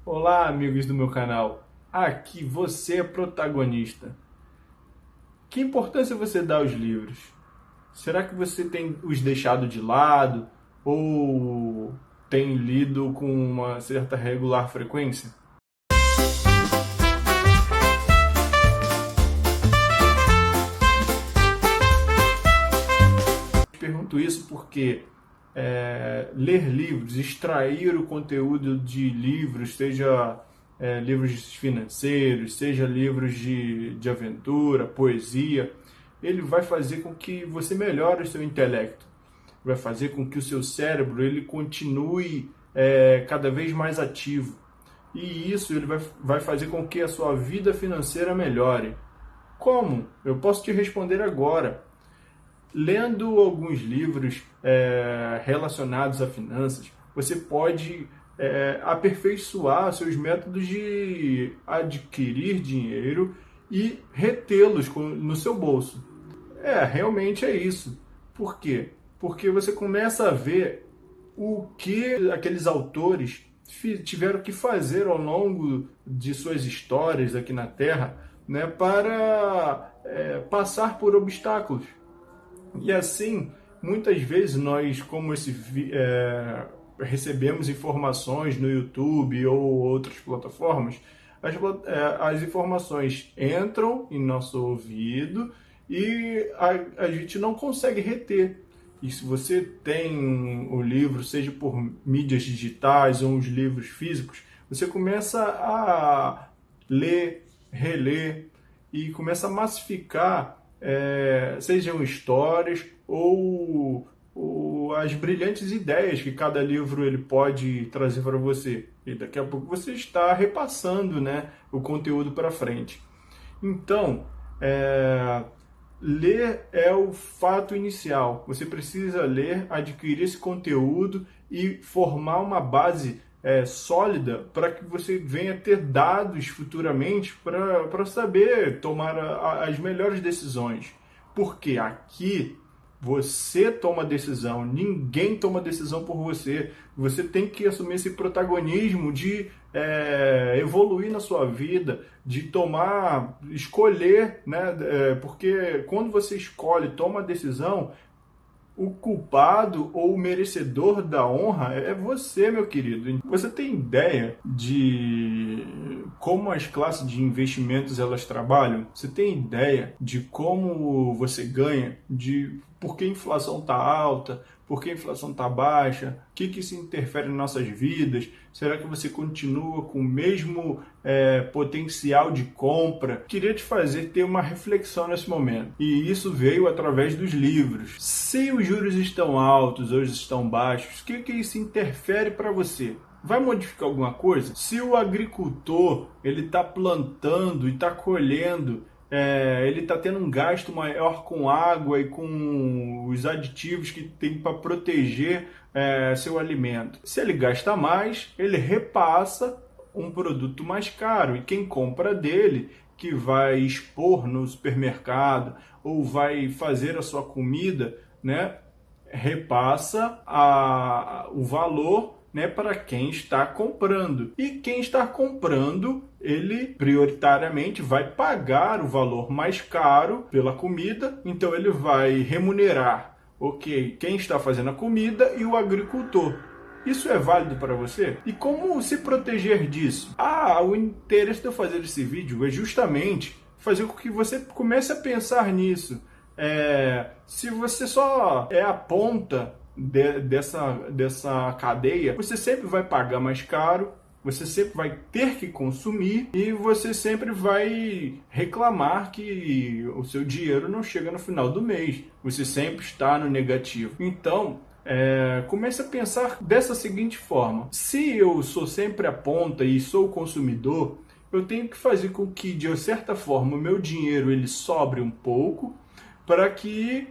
Olá, amigos do meu canal. Aqui você é protagonista. Que importância você dá aos livros? Será que você tem os deixado de lado ou tem lido com uma certa regular frequência? Pergunto isso porque ler livros, extrair o conteúdo de livros, seja livros financeiros, seja livros de aventura, poesia, ele vai fazer com que você melhore o seu intelecto, vai fazer com que o seu cérebro ele continue cada vez mais ativo. E isso ele vai fazer com que a sua vida financeira melhore. Como? Eu posso te responder agora. Lendo alguns livros relacionados a finanças, você pode aperfeiçoar seus métodos de adquirir dinheiro e retê-los no seu bolso. Realmente é isso. Por quê? Porque você começa a ver o que aqueles autores tiveram que fazer ao longo de suas histórias aqui na Terra, né, para passar por obstáculos. E assim, muitas vezes nós, como recebemos informações no YouTube ou outras plataformas, as informações entram em nosso ouvido e a gente não consegue reter. E se você tem o livro, seja por mídias digitais ou os livros físicos, você começa a ler, reler e começa a massificar sejam histórias ou as brilhantes ideias que cada livro ele pode trazer para você. E daqui a pouco você está repassando, né, o conteúdo para frente. Então, ler é o fato inicial. Você precisa ler, adquirir esse conteúdo e formar uma base sólida para que você venha ter dados futuramente para saber tomar as melhores decisões. Porque aqui você toma decisão, ninguém toma decisão por você. Você tem que assumir esse protagonismo de evoluir na sua vida, de escolher, né? Porque quando você escolhe, toma a decisão, o culpado ou o merecedor da honra é você, meu querido. Você tem ideia de como as classes de investimentos elas trabalham? Você tem ideia de como você ganha? De por que a inflação está alta? Por que a inflação está baixa? O que isso interfere em nossas vidas? Será que você continua com o mesmo potencial de compra? Queria te fazer ter uma reflexão nesse momento. E isso veio através dos livros. Se os juros estão altos ou estão baixos, o que isso interfere para você? Vai modificar alguma coisa? Se o agricultor ele está plantando e está colhendo, ele está tendo um gasto maior com água e com os aditivos que tem para proteger seu alimento. Se ele gasta mais, ele repassa um produto mais caro. E quem compra dele, que vai expor no supermercado ou vai fazer a sua comida, né, repassa o valor, né, para quem está comprando. E quem está comprando, ele prioritariamente vai pagar o valor mais caro pela comida, então ele vai remunerar, quem está fazendo a comida e o agricultor. Isso é válido para você? E como se proteger disso? O interesse de eu fazer esse vídeo é justamente fazer com que você comece a pensar nisso. Se você só é a ponta dessa cadeia, você sempre vai pagar mais caro, você sempre vai ter que consumir e você sempre vai reclamar que o seu dinheiro não chega no final do mês. Você sempre está no negativo. Então, comece a pensar dessa seguinte forma: se eu sou sempre a ponta e sou o consumidor, eu tenho que fazer com que, de certa forma, o meu dinheiro ele sobre um pouco para que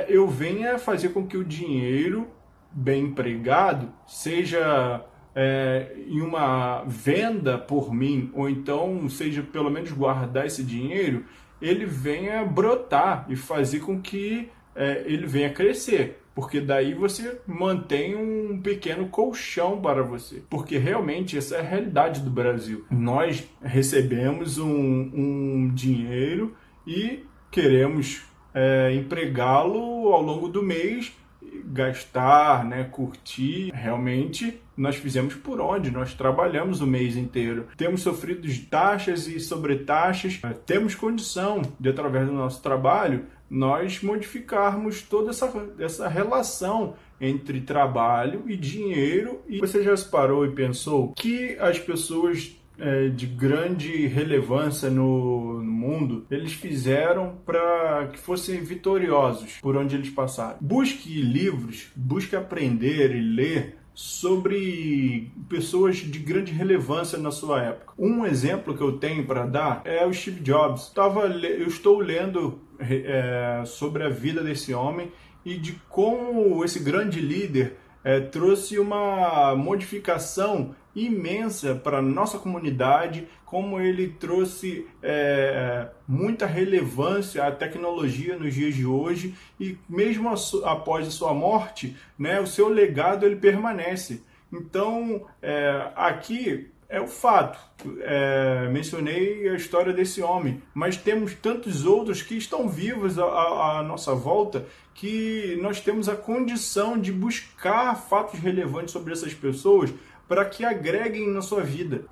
eu venha fazer com que o dinheiro bem empregado, seja em uma venda por mim, ou então seja pelo menos guardar esse dinheiro, ele venha brotar e fazer com que ele venha crescer. porque daí você mantém um pequeno colchão para você, porque realmente essa é a realidade do Brasil. Nós recebemos um dinheiro e queremos empregá-lo ao longo do mês, gastar, né, curtir. Realmente nós fizemos por onde? Nós trabalhamos o mês inteiro. Temos sofrido taxas e sobretaxas. Temos condição de, através do nosso trabalho, nós modificarmos toda essa relação entre trabalho e dinheiro. E você já se parou e pensou que as pessoas de grande relevância no mundo, eles fizeram para que fossem vitoriosos por onde eles passaram? Busque livros, busque aprender e ler sobre pessoas de grande relevância na sua época. Um exemplo que eu tenho para dar é o Steve Jobs. Eu estou lendo sobre a vida desse homem e de como esse grande líder trouxe uma modificação imensa para a nossa comunidade, como ele trouxe muita relevância à tecnologia nos dias de hoje, e mesmo após a sua morte, né, o seu legado ele permanece. Então, aqui é o fato. Mencionei a história desse homem, mas temos tantos outros que estão vivos à nossa volta, que nós temos a condição de buscar fatos relevantes sobre essas pessoas para que agreguem na sua vida.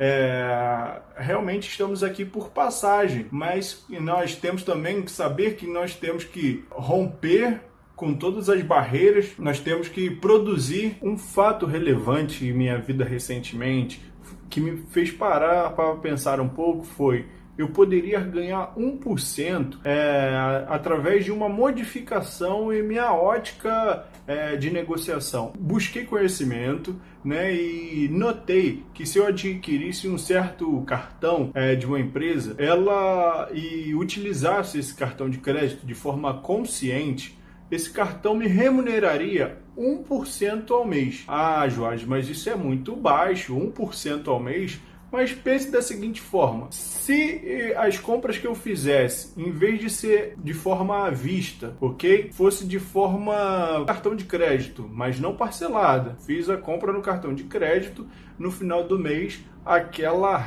Realmente estamos aqui por passagem, mas nós temos também que saber que nós temos que romper com todas as barreiras, nós temos que produzir. Um fato relevante em minha vida recentemente, que me fez parar para pensar um pouco, foi: eu poderia ganhar 1% através de uma modificação em minha ótica de negociação. Busquei conhecimento, né, e notei que se eu adquirisse um certo cartão de uma empresa, e utilizasse esse cartão de crédito de forma consciente, esse cartão me remuneraria 1% ao mês. Ah, Jorge, mas isso é muito baixo, 1% ao mês. Mas pense da seguinte forma: se as compras que eu fizesse, em vez de ser de forma à vista, ok, fosse de forma cartão de crédito, mas não parcelada, fiz a compra no cartão de crédito, no final do mês aquela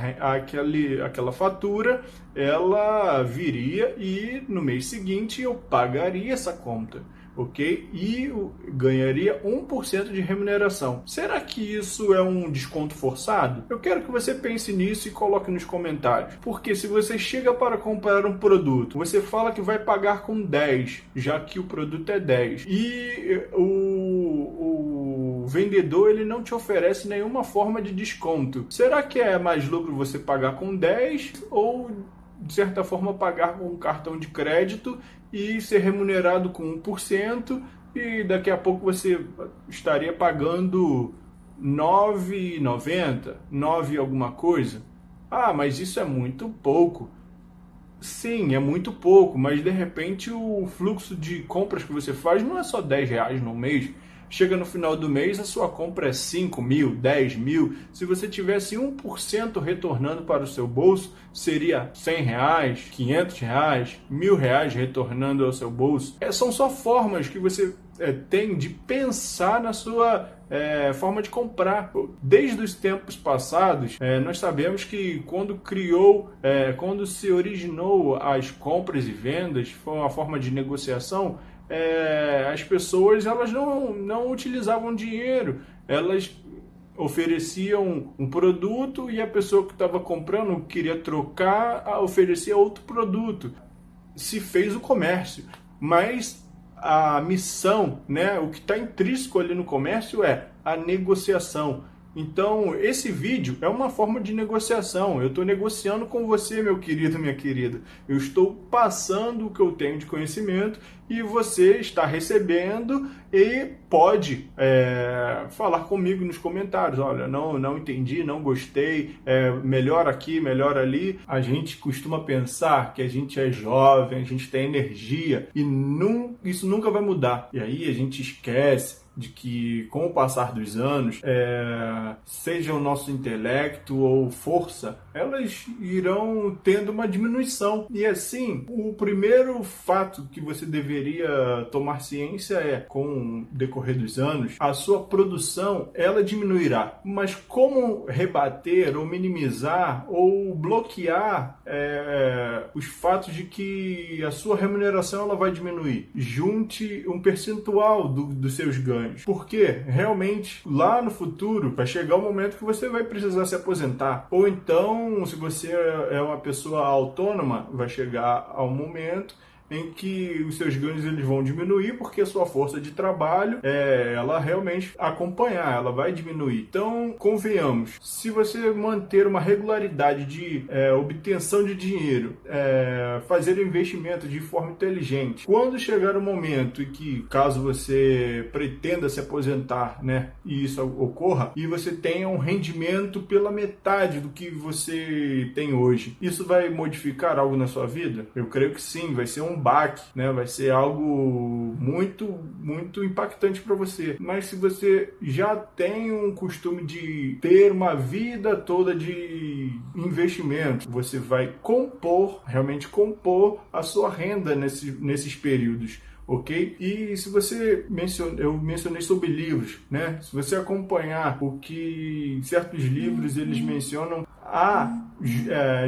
fatura ela viria e no mês seguinte eu pagaria essa conta, ok? E ganharia 1% de remuneração. Será que isso é um desconto forçado? Eu quero que você pense nisso e coloque nos comentários. Porque se você chega para comprar um produto, você fala que vai pagar com 10, já que o produto é 10. E o vendedor ele não te oferece nenhuma forma de desconto. Será que é mais lucro você pagar com 10 ou, de certa forma, pagar com um cartão de crédito e ser remunerado com 1%, e daqui a pouco você estaria pagando 9,90, 9 alguma coisa? Ah, mas isso é muito pouco. Sim, é muito pouco, mas de repente o fluxo de compras que você faz não é só R$10 no mês. Chega no final do mês, a sua compra é 5 mil, 10 mil. Se você tivesse 1% retornando para o seu bolso, seria R$100, R$500, R$1.000 retornando ao seu bolso. São só formas que você tem de pensar na sua forma de comprar. Desde os tempos passados, nós sabemos que quando se originou as compras e vendas, foi uma forma de negociação. As pessoas elas não utilizavam dinheiro, elas ofereciam um produto e a pessoa que estava comprando queria trocar, oferecia outro produto. Se fez o comércio, mas a missão, né, o que está intrínseco ali no comércio é a negociação. Então, esse vídeo é uma forma de negociação. Eu estou negociando com você, meu querido, minha querida. Eu estou passando o que eu tenho de conhecimento e você está recebendo e pode falar comigo nos comentários. Olha, não entendi, não gostei, melhor aqui, melhor ali. A gente costuma pensar que a gente é jovem, a gente tem energia e isso nunca vai mudar. E aí a gente esquece de que, com o passar dos anos, seja o nosso intelecto ou força, elas irão tendo uma diminuição. E assim, o primeiro fato que você deveria tomar ciência é, com o decorrer dos anos, a sua produção, ela diminuirá. Mas como rebater ou minimizar ou bloquear os fatos de que a sua remuneração ela vai diminuir? Junte um percentual dos seus ganhos. Porque realmente lá no futuro vai chegar o momento que você vai precisar se aposentar. Ou então, se você é uma pessoa autônoma, vai chegar ao momento em que os seus ganhos eles vão diminuir porque a sua força de trabalho ela realmente acompanhar, ela vai diminuir. Então, convenhamos, se você manter uma regularidade de obtenção de dinheiro, fazer investimento de forma inteligente, quando chegar o momento em que, caso você pretenda se aposentar, né, e isso ocorra, e você tenha um rendimento pela metade do que você tem hoje, isso vai modificar algo na sua vida? Eu creio que sim, vai ser um baque, né? Vai ser algo muito, muito impactante para você. Mas se você já tem um costume de ter uma vida toda de investimento, você vai realmente compor a sua renda nesses períodos. Ok? E se você eu mencionei sobre livros, né? Se você acompanhar o que certos livros eles mencionam, há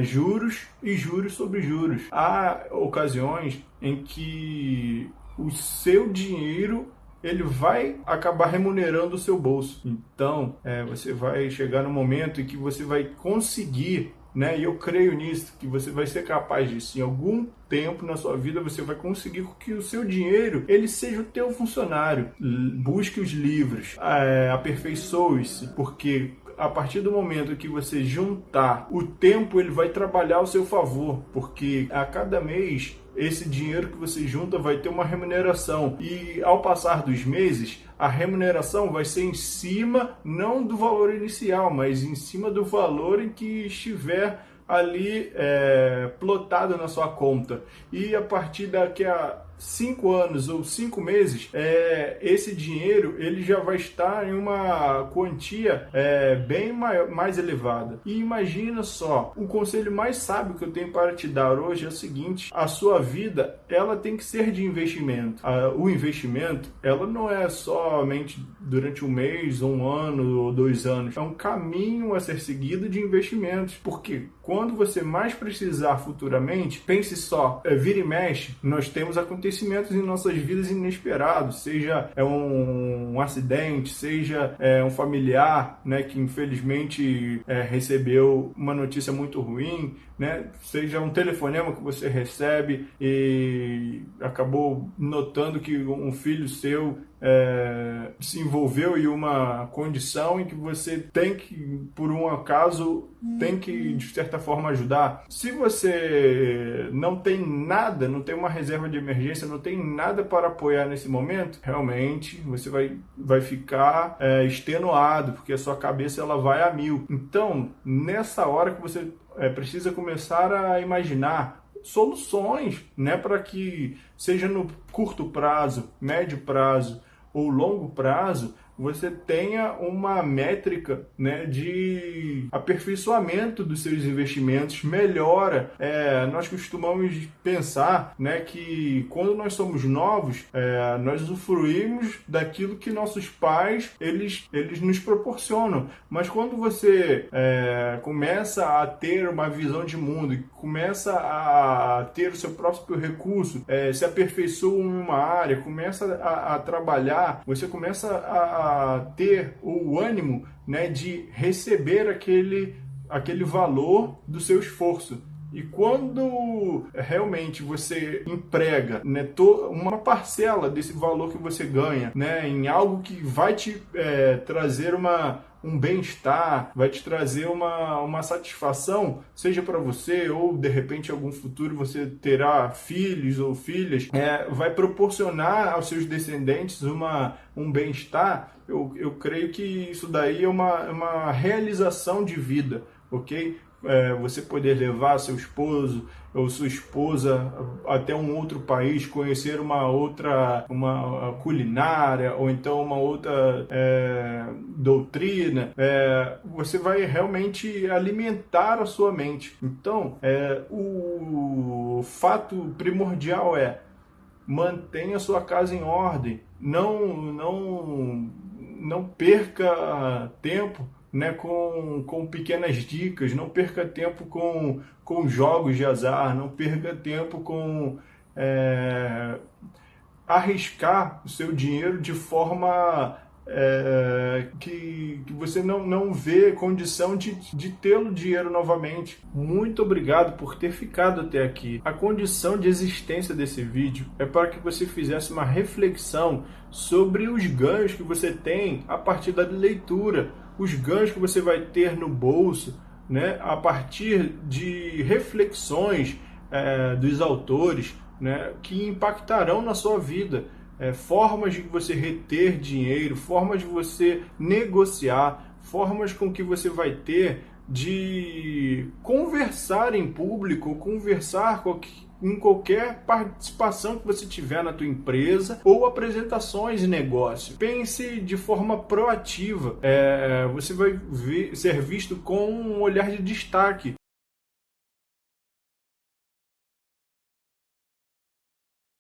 juros e juros sobre juros. Há ocasiões em que o seu dinheiro ele vai acabar remunerando o seu bolso. Então, você vai chegar no momento em que você vai conseguir, né? E eu creio nisso, que você vai ser capaz disso. Em algum tempo na sua vida você vai conseguir que o seu dinheiro ele seja o teu funcionário. Busque os livros, aperfeiçoe-se, porque a partir do momento que você juntar o tempo, ele vai trabalhar ao seu favor, porque a cada mês esse dinheiro que você junta vai ter uma remuneração, e ao passar dos meses a remuneração vai ser em cima não do valor inicial, mas em cima do valor em que estiver ali plotado na sua conta. E a partir daqui a 5 anos ou 5 meses, esse dinheiro ele já vai estar em uma quantia bem mais elevada. E imagina só, o conselho mais sábio que eu tenho para te dar hoje é o seguinte: a sua vida ela tem que ser de investimento. O investimento ela não é somente durante um mês, um ano ou 2 anos. É um caminho a ser seguido de investimentos, porque quando você mais precisar futuramente, pense só, vira e mexe, nós temos acontecimentos em nossas vidas inesperados, seja um acidente, seja um familiar, né, que infelizmente recebeu uma notícia muito ruim, né, seja um telefonema que você recebe e acabou notando que um filho seu se envolveu em uma condição em que você tem que, por um acaso, tem que, de certa forma, ajudar. Se você não tem nada, não tem uma reserva de emergência, não tem nada para apoiar nesse momento, realmente você vai ficar extenuado, porque a sua cabeça ela vai a mil. Então, nessa hora que você precisa começar a imaginar soluções, né, para que seja no curto prazo, médio prazo ou longo prazo, você tenha uma métrica, né, de aperfeiçoamento dos seus investimentos, melhora. Nós costumamos pensar, né, que quando nós somos novos, nós usufruímos daquilo que nossos pais eles nos proporcionam. Mas quando você começa a ter uma visão de mundo, começa a ter o seu próprio recurso, se aperfeiçoa em uma área, começa a trabalhar, você começa a ter o ânimo, né, de receber aquele valor do seu esforço. E quando realmente você emprega, né, uma parcela desse valor que você ganha, né, em algo que vai te trazer um bem-estar, vai te trazer uma satisfação, seja para você ou de repente em algum futuro você terá filhos ou filhas, vai proporcionar aos seus descendentes um bem-estar. Eu creio que isso daí é uma realização de vida, ok? você poder levar seu esposo ou sua esposa até um outro país, conhecer uma culinária, ou então uma outra doutrina, você vai realmente alimentar a sua mente. Então, o fato primordial mantenha a sua casa em ordem, não perca tempo, né, com pequenas dicas, não perca tempo com jogos de azar, não perca tempo com arriscar o seu dinheiro de forma que você não vê condição de tê-lo dinheiro novamente. Muito obrigado por ter ficado até aqui. A condição de existência desse vídeo é para que você fizesse uma reflexão sobre os ganhos que você tem a partir da leitura, os ganhos que você vai ter no bolso, né, a partir de reflexões dos autores, né, que impactarão na sua vida. Formas de você reter dinheiro, formas de você negociar, formas com que você vai ter de conversar em público, conversar em qualquer participação que você tiver na tua empresa ou apresentações de negócio. Pense de forma proativa. Você vai ser visto com um olhar de destaque